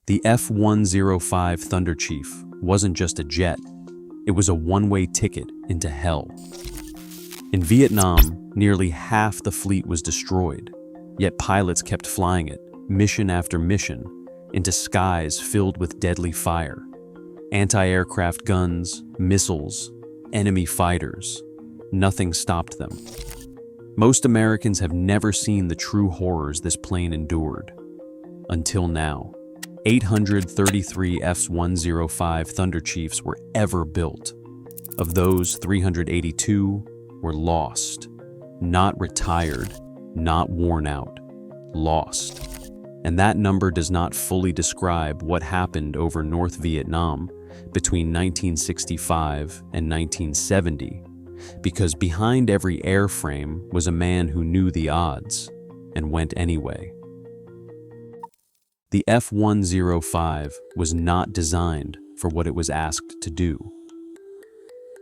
The F-105 Thunderchief wasn't just a jet, it was a one-way ticket into hell. In Vietnam, nearly half the fleet was destroyed, yet pilots kept flying it, mission after mission, into skies filled with deadly fire. Anti-aircraft guns, missiles, enemy fighters. Nothing stopped them. Most Americans have never seen the true horrors this plane endured. Until now. 833 F-105 Thunderchiefs were ever built. Of those, 382 were lost. Not retired, not worn out. Lost. And that number does not fully describe what happened over North Vietnam between 1965 and 1970, because behind every airframe was a man who knew the odds and went anyway. The F-105 was not designed for what it was asked to do.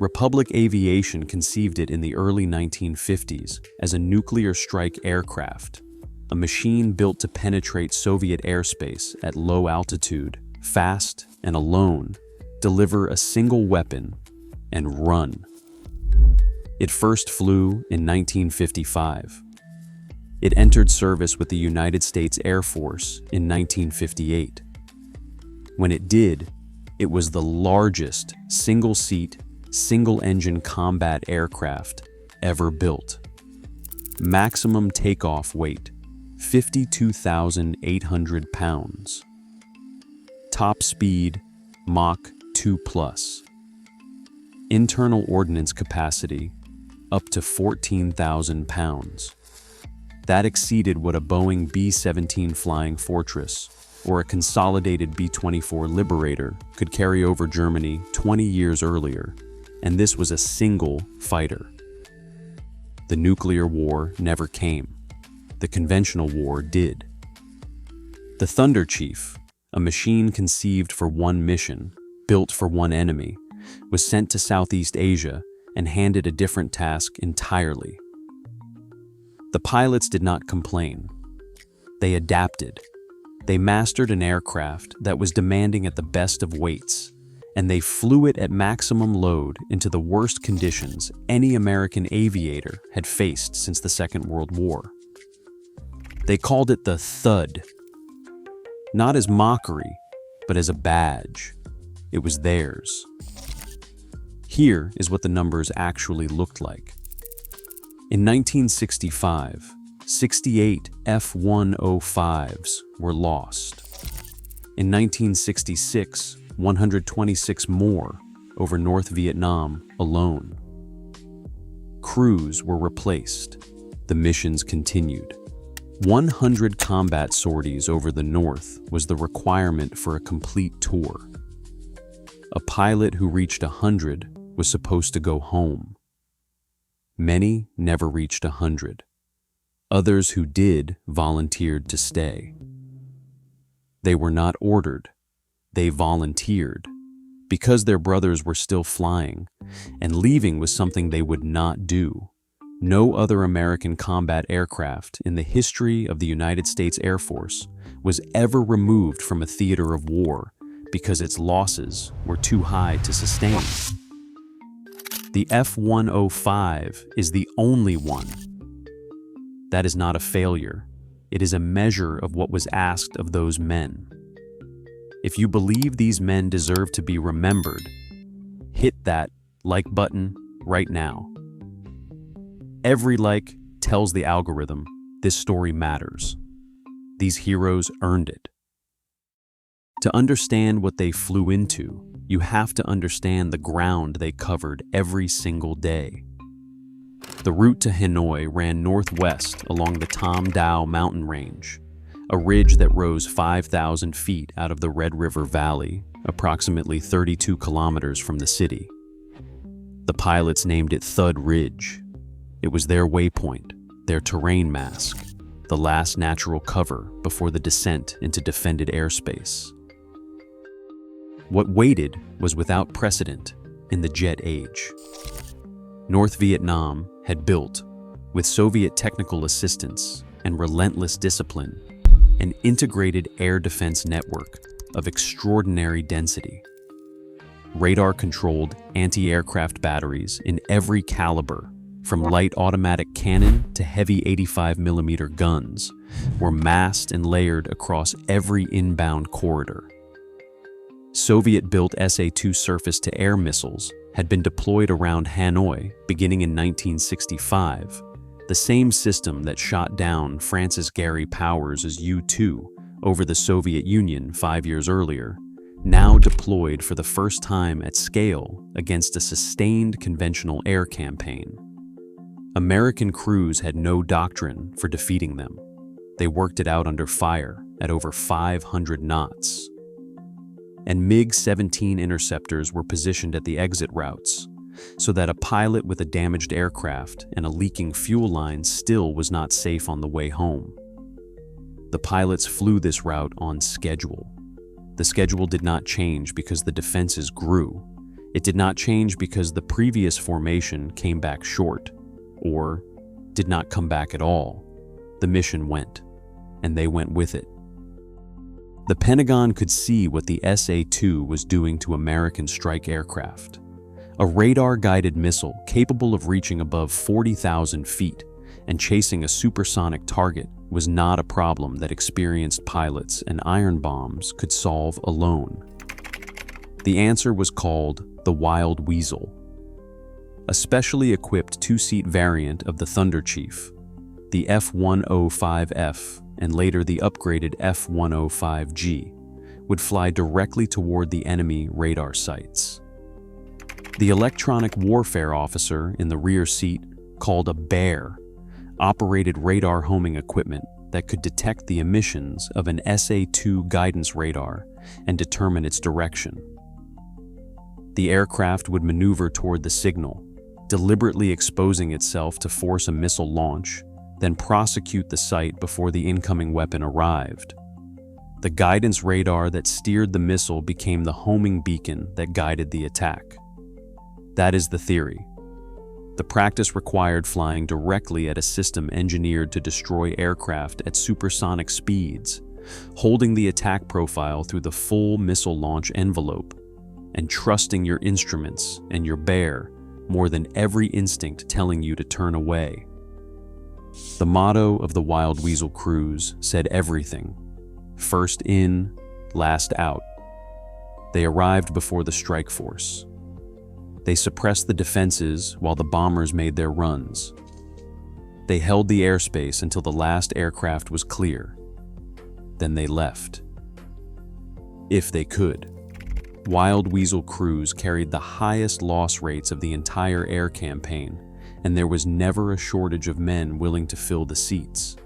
Republic Aviation conceived it in the early 1950s as a nuclear strike aircraft, a machine built to penetrate Soviet airspace at low altitude, fast and alone, deliver a single weapon, and run. It first flew in 1955. It entered service with the United States Air Force in 1958. When it did, it was the largest single-seat, single-engine combat aircraft ever built. Maximum takeoff weight, 52,800 pounds. Top speed, Mach 2+. Internal ordnance capacity, up to 14,000 pounds. That exceeded what a Boeing B-17 Flying Fortress or a consolidated B-24 Liberator could carry over Germany 20 years earlier, and this was a single fighter. The nuclear war never came. The conventional war did. The Thunderchief, a machine conceived for one mission, built for one enemy, was sent to Southeast Asia and handed a different task entirely. The pilots did not complain. They adapted. They mastered an aircraft that was demanding at the best of weights, and they flew it at maximum load into the worst conditions any American aviator had faced since the Second World War. They called it the Thud, not as mockery, but as a badge. It was theirs. Here is what the numbers actually looked like. In 1965, 68 F-105s were lost. In 1966, 126 more over North Vietnam alone. Crews were replaced. The missions continued. 100 combat sorties over the North was the requirement for a complete tour. A pilot who reached 100 was supposed to go home. Many never reached 100. Others who did volunteered to stay. They were not ordered. They volunteered because their brothers were still flying, and leaving was something they would not do. No other American combat aircraft in the history of the United States Air Force was ever removed from a theater of war because its losses were too high to sustain. The F-105 is the only one. That is not a failure. It is a measure of what was asked of those men. If you believe these men deserve to be remembered, hit that like button right now. Every like tells the algorithm this story matters. These heroes earned it. To understand what they flew into, you have to understand the ground they covered every single day. The route to Hanoi ran northwest along the Tam Dao mountain range, a ridge that rose 5,000 feet out of the Red River Valley, approximately 32 kilometers from the city. The pilots named it Thud Ridge. It was their waypoint, their terrain mask, the last natural cover before the descent into defended airspace. What waited was without precedent in the jet age. North Vietnam had built, with Soviet technical assistance and relentless discipline, an integrated air defense network of extraordinary density. Radar-controlled anti-aircraft batteries in every caliber, from light automatic cannon to heavy 85mm guns, were massed and layered across every inbound corridor. Soviet-built SA-2 surface-to-air missiles had been deployed around Hanoi beginning in 1965, the same system that shot down France's Gary Powers' U-2 over the Soviet Union 5 years earlier, now deployed for the first time at scale against a sustained conventional air campaign. American crews had no doctrine for defeating them. They worked it out under fire at over 500 knots. And MiG-17 interceptors were positioned at the exit routes, so that a pilot with a damaged aircraft and a leaking fuel line still was not safe on the way home. The pilots flew this route on schedule. The schedule did not change because the defenses grew. It did not change because the previous formation came back short, or did not come back at all. The mission went, and they went with it. The Pentagon could see what the SA-2 was doing to American strike aircraft. A radar-guided missile capable of reaching above 40,000 feet and chasing a supersonic target was not a problem that experienced pilots and iron bombs could solve alone. The answer was called the Wild Weasel, a specially equipped two-seat variant of the Thunderchief, the F-105F and later the upgraded F-105G, would fly directly toward the enemy radar sites. The electronic warfare officer in the rear seat, called a bear, operated radar homing equipment that could detect the emissions of an SA-2 guidance radar and determine its direction. The aircraft would maneuver toward the signal, deliberately exposing itself to force a missile launch, then prosecute the site before the incoming weapon arrived. The guidance radar that steered the missile became the homing beacon that guided the attack. That is the theory. The practice required flying directly at a system engineered to destroy aircraft at supersonic speeds, holding the attack profile through the full missile launch envelope, and trusting your instruments and your bear more than every instinct telling you to turn away. The motto of the Wild Weasel crews said everything: first in, last out. They arrived before the strike force. They suppressed the defenses while the bombers made their runs. They held the airspace until the last aircraft was clear. Then they left. If they could. Wild Weasel crews carried the highest loss rates of the entire air campaign, and there was never a shortage of men willing to fill the seats.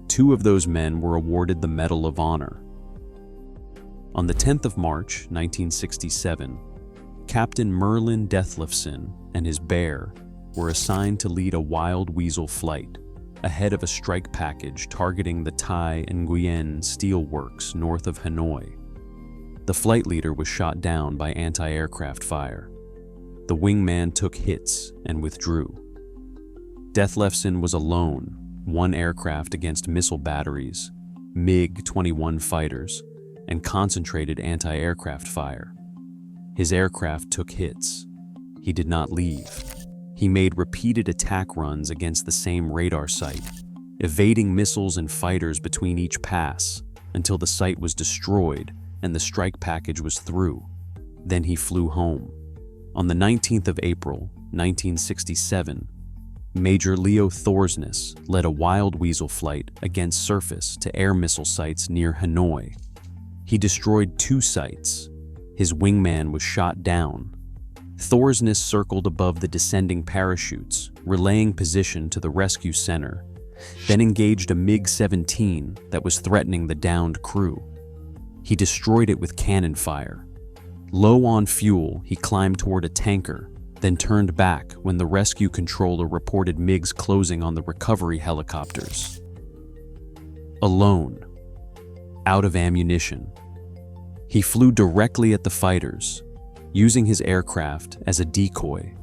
2 of those men were awarded the Medal of Honor. On the 10th of March, 1967, Captain Merlin Dethlefsen and his bear were assigned to lead a Wild Weasel flight ahead of a strike package targeting the Thai Nguyen Steel Works north of Hanoi. The flight leader was shot down by anti-aircraft fire. The wingman took hits and withdrew. Dethlefsen was alone, 1 aircraft against missile batteries, MiG-21 fighters, and concentrated anti-aircraft fire. His aircraft took hits. He did not leave. He made repeated attack runs against the same radar site, evading missiles and fighters between each pass until the site was destroyed and the strike package was through. Then he flew home. On the 19th of April, 1967, Major Leo Thorsness led a Wild Weasel flight against surface-to-air missile sites near Hanoi. He destroyed 2 sites. His wingman was shot down. Thorsness circled above the descending parachutes, relaying position to the rescue center, then engaged a MiG-17 that was threatening the downed crew. He destroyed it with cannon fire. Low on fuel, he climbed toward a tanker, then turned back when the rescue controller reported MiGs closing on the recovery helicopters. Alone, out of ammunition, he flew directly at the fighters, using his aircraft as a decoy,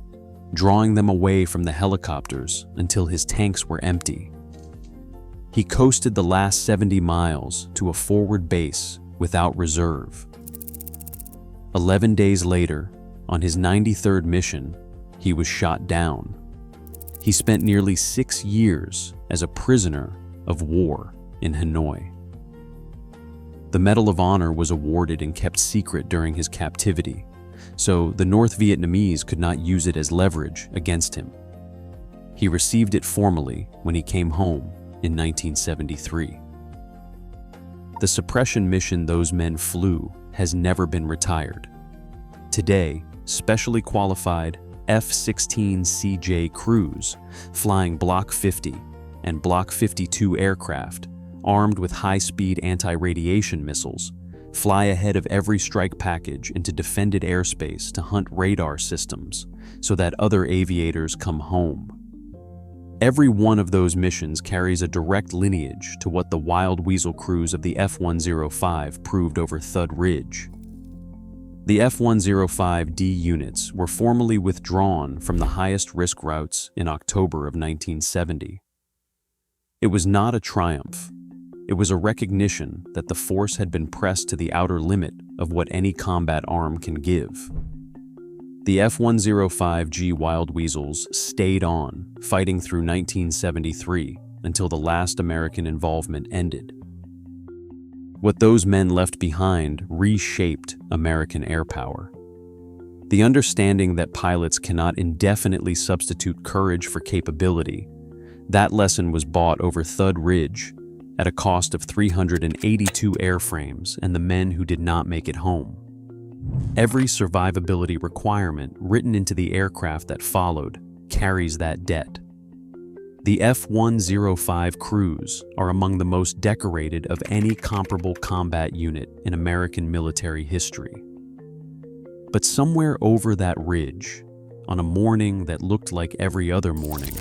drawing them away from the helicopters until his tanks were empty. He coasted the last 70 miles to a forward base without reserve. 11 days later, on his 93rd mission, he was shot down. He spent nearly 6 years as a prisoner of war in Hanoi. The Medal of Honor was awarded and kept secret during his captivity, so the North Vietnamese could not use it as leverage against him. He received it formally when he came home in 1973. The suppression mission those men flew has never been retired. Today, specially qualified F-16CJ crews flying Block 50 and Block 52 aircraft, armed with high-speed anti-radiation missiles, fly ahead of every strike package into defended airspace to hunt radar systems so that other aviators come home. Every one of those missions carries a direct lineage to what the Wild Weasel crews of the F-105 proved over Thud Ridge. The F-105D units were formally withdrawn from the highest risk routes in October of 1970. It was not a triumph. It was a recognition that the force had been pressed to the outer limit of what any combat arm can give. The F-105G Wild Weasels stayed on, fighting through 1973 until the last American involvement ended. What those men left behind reshaped American air power. The understanding that pilots cannot indefinitely substitute courage for capability, that lesson was bought over Thud Ridge at a cost of 382 airframes and the men who did not make it home. Every survivability requirement written into the aircraft that followed carries that debt. The F-105 crews are among the most decorated of any comparable combat unit in American military history. But somewhere over that ridge, on a morning that looked like every other morning,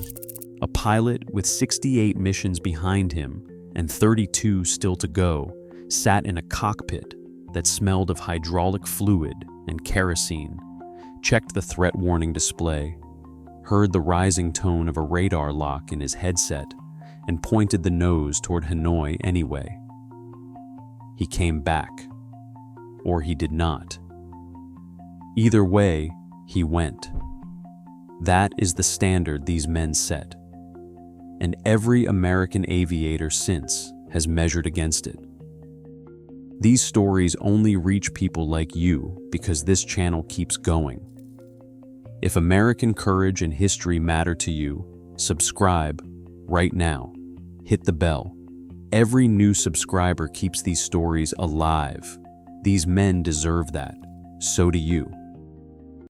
a pilot with 68 missions behind him and 32 still to go sat in a cockpit that smelled of hydraulic fluid and kerosene, checked the threat warning display, heard the rising tone of a radar lock in his headset, and pointed the nose toward Hanoi anyway. He came back, or he did not. Either way, he went. That is the standard these men set, and every American aviator since has measured against it. These stories only reach people like you because this channel keeps going. If American courage and history matter to you, subscribe right now. Hit the bell. Every new subscriber keeps these stories alive. These men deserve that. So do you.